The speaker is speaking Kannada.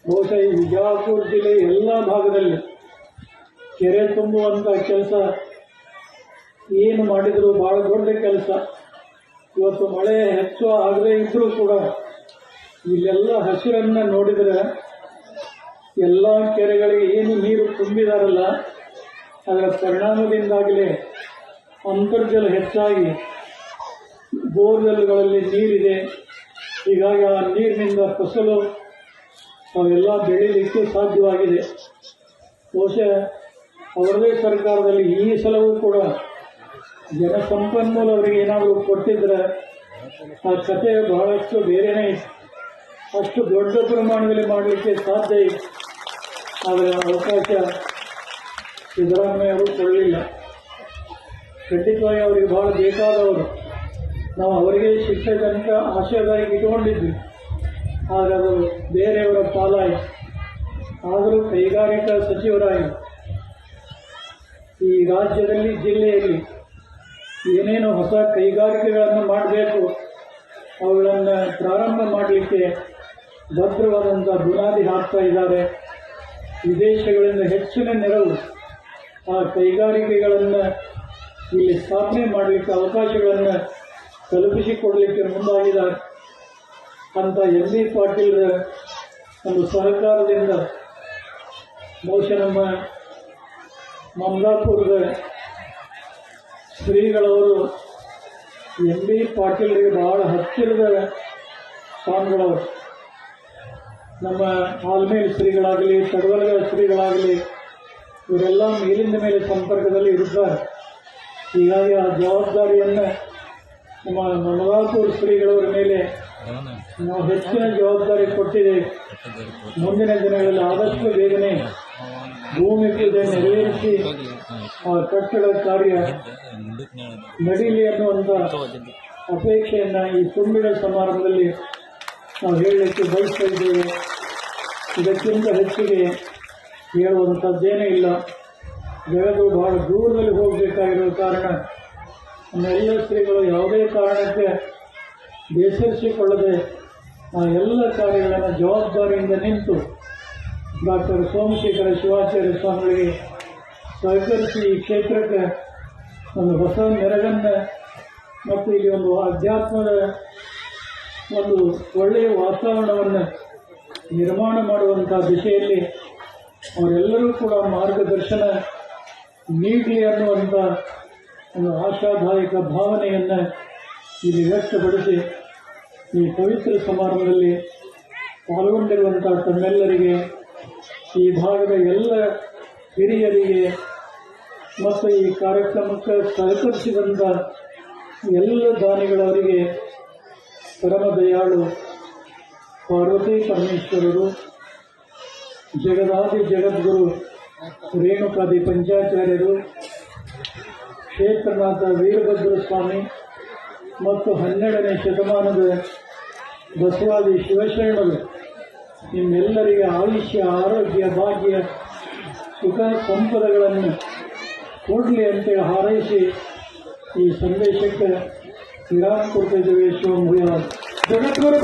ಬಹುಶಃ ಈ ವಿಜಯಪುರ ಜಿಲ್ಲೆ ಎಲ್ಲ ಭಾಗದಲ್ಲಿ ಕೆರೆ ತುಂಬುವಂಥ ಕೆಲಸ ಏನು ಮಾಡಿದರೂ ಭಾಳ ದೊಡ್ಡ ಕೆಲಸ. ಇವತ್ತು ಮಳೆ ಹೆಚ್ಚು ಆಗದೇ ಇದ್ದರೂ ಕೂಡ ಇಲ್ಲೆಲ್ಲ ಹಸಿರನ್ನು ನೋಡಿದರೆ ಎಲ್ಲ ಕೆರೆಗಳಿಗೆ ಏನು ನೀರು ತುಂಬಿದಾರಲ್ಲ ಅದರ ಪರಿಣಾಮದಿಂದಾಗಲೇ ಅಂತರ್ಜಲ ಹೆಚ್ಚಾಗಿ ಬೋರ್ವೆಲ್ಗಳಲ್ಲಿ ನೀರಿದೆ. ಹೀಗಾಗಿ ಆ ನೀರಿನಿಂದ ಫಸಲು ಅವೆಲ್ಲ ಬೆಳೀಲಿಕ್ಕೆ ಸಾಧ್ಯವಾಗಿದೆ. ಬಹುಶಃ ಅವರದೇ ಸರ್ಕಾರದಲ್ಲಿ ಈ ಸಲವೂ ಕೂಡ ಜನಸಂಪನ್ಮೂಲ ಅವರಿಗೆ ಏನಾದರೂ ಕೊಟ್ಟಿದ್ರೆ ಆ ಕಥೆ ಬಹಳಷ್ಟು ಬೇರೆಯೇ ಇತ್ತು. ಅಷ್ಟು ದೊಡ್ಡ ಪ್ರಮಾಣದಲ್ಲಿ ಮಾಡಲಿಕ್ಕೆ ಸಾಧ್ಯ ಇತ್ತು. ಆದರೆ ಅವಕಾಶ ಸಿದ್ದರಾಮಯ್ಯ ಅವರು ಕೊಡಲಿಲ್ಲ. ಖಂಡಿತವಾಗಿ ಅವರಿಗೆ ಭಾಳ ಬೇಕಾದವರು. ನಾವು ಅವರಿಗೆ ಶಿಕ್ಷೆ ತನಕ ಆಶಯದಾಗಿ ಇಟ್ಕೊಂಡಿದ್ವಿ. ಆದರೆ ಅದು ಬೇರೆಯವರ ಪಾಲಾಯಿತು. ಆದರೂ ಕೈಗಾರಿಕಾ ಸಚಿವರಾಗಿ ಈ ರಾಜ್ಯದಲ್ಲಿ ಜಿಲ್ಲೆಯಲ್ಲಿ ಏನೇನು ಹೊಸ ಕೈಗಾರಿಕೆಗಳನ್ನು ಮಾಡಬೇಕು ಅವುಗಳನ್ನು ಪ್ರಾರಂಭ ಮಾಡಲಿಕ್ಕೆ ಭದ್ರವಾದಂಥ ಬುನಾದಿ ಹಾಕ್ತಾ ಇದ್ದಾರೆ. ವಿದೇಶಗಳಿಂದ ಹೆಚ್ಚಿನ ನೆರವು ಆ ಕೈಗಾರಿಕೆಗಳನ್ನು ಇಲ್ಲಿ ಸ್ಥಾಪನೆ ಮಾಡಲಿಕ್ಕೆ ಅವಕಾಶಗಳನ್ನು ಕಲ್ಪಿಸಿಕೊಡಲಿಕ್ಕೆ ಮುಂದಾಗಿದ್ದಾರೆ ಅಂತ ಎಂ ಬಿ ಪಾಟೀಲ್ ಒಂದು ಸಹಕಾರದಿಂದ ಬಹುಶಃ ನಮ್ಮ ಮಮದಾಪುರದ ಶ್ರೀಗಳವರು ಎಂ ಬಿ ಪಾಟೀಲ್ರಿಗೆ ಬಹಳ ಹತ್ತಿರದ ಸ್ವಾಮಿಗಳವರು. ನಮ್ಮ ಆಲ್ಮೇಲ್ ಶ್ರೀಗಳಾಗಲಿ ತಡವಲಗ ಶ್ರೀಗಳಾಗಲಿ ಇವರೆಲ್ಲ ಮೇಲಿಂದ ಮೇಲೆ ಸಂಪರ್ಕದಲ್ಲಿ ಇರುತ್ತಾರೆ. ಹೀಗಾಗಿ ಆ ಜವಾಬ್ದಾರಿಯನ್ನು ನಮ್ಮ ಮಮದಾಪುರ ಶ್ರೀಗಳವರ ಮೇಲೆ ನಾವು ಹೆಚ್ಚಿನ ಜವಾಬ್ದಾರಿ ಕೊಟ್ಟಿದ್ದೇವೆ. ಮುಂದಿನ ದಿನಗಳಲ್ಲಿ ಆದಷ್ಟು ಬೇಗನೆ ಭೂಮಿ ಪೂಜೆ ನೆರವೇರಿಸಿ ಆ ಕಟ್ಟಡ ಕಾರ್ಯ ನಡೀಲಿ ಅನ್ನುವಂಥ ಅಪೇಕ್ಷೆಯನ್ನು ಈ ತುಂಬಿದ ಸಮಾರಂಭದಲ್ಲಿ ನಾವು ಹೇಳಲಿಕ್ಕೆ ಬಯಸ್ತಾ ಇದ್ದೇವೆ. ಇದಕ್ಕಿಂತ ಹೆಚ್ಚಿಗೆ ಹೇಳುವಂಥದ್ದೇನೇ ಇಲ್ಲ. ಜಗತ್ತು ಬಹಳ ದೂರದಲ್ಲಿ ಹೋಗಬೇಕಾಗಿರುವ ಕಾರಣ ನಮ್ಮೆಲ್ಲ ಶ್ರೀಗಳು ಯಾವುದೇ ಕಾರಣಕ್ಕೆ ಬೇಸರಿಸಿಕೊಳ್ಳದೆ ಆ ಎಲ್ಲ ಕಾರ್ಯಗಳನ್ನು ಜವಾಬ್ದಾರಿಯಿಂದ ನಿಂತು ಡಾಕ್ಟರ್ ಸೋಮಶೇಖರ ಶಿವಾಚಾರ್ಯ ಸ್ವಾಮಿಗಳಿಗೆ ಸಹಕರಿಸಿ ಈ ಕ್ಷೇತ್ರಕ್ಕೆ ಒಂದು ಹೊಸ ಮೆರಗನ್ನು ಮತ್ತು ಇಲ್ಲಿ ಒಂದು ಅಧ್ಯಾತ್ಮದ ಒಂದು ಒಳ್ಳೆಯ ವಾತಾವರಣವನ್ನು ನಿರ್ಮಾಣ ಮಾಡುವಂಥ ದಿಶೆಯಲ್ಲಿ ಅವರೆಲ್ಲರೂ ಕೂಡ ಮಾರ್ಗದರ್ಶನ ನೀಡಲಿ ಅನ್ನುವಂಥ ಒಂದು ಆಶಾದಾಯಕ ಭಾವನೆಯನ್ನು ಇಲ್ಲಿ ವ್ಯಕ್ತಪಡಿಸಿ ಈ ಪವಿತ್ರ ಸಮಾರಂಭದಲ್ಲಿ ಪಾಲ್ಗೊಂಡಿರುವಂಥ ತಮ್ಮೆಲ್ಲರಿಗೆ, ಈ ಭಾಗದ ಎಲ್ಲ ಹಿರಿಯರಿಗೆ ಮತ್ತು ಈ ಕಾರ್ಯಕ್ರಮಕ್ಕೆ ಸಹಕರಿಸಿದಂಥ ಎಲ್ಲ ದಾನಿಗಳವರಿಗೆ ಪರಮ ದಯಾಳು ಪಾರ್ವತಿ ಪರಮೇಶ್ವರರು, ಜಗದಾದಿ ಜಗದ್ಗುರು ರೇಣುಕಾದಿ ಪಂಚಾಚಾರ್ಯರು, ಕ್ಷೇತ್ರನಾಥ ವೀರಭದ್ರ ಸ್ವಾಮಿ ಮತ್ತು 12ನೇ ಶತಮಾನದ ಬಸವಾದಿ ಶಿವಶರಣರು ನಿಮ್ಮೆಲ್ಲರಿಗೆ ಆಯುಷ್ಯ, ಆರೋಗ್ಯ, ಭಾಗ್ಯ, ಸುಖ ಸಂಪದಗಳನ್ನು ಕೊಡಲಿ ಅಂತೇಳಿ ಹಾರೈಸಿ ಈ ಸಂದೇಶಕ್ಕೆ ವಿರಾಮ ಕೊಡ್ತಿದ್ದೇವೆ. ಶಿವಮೂಲ ಜಗದ್ಗುರು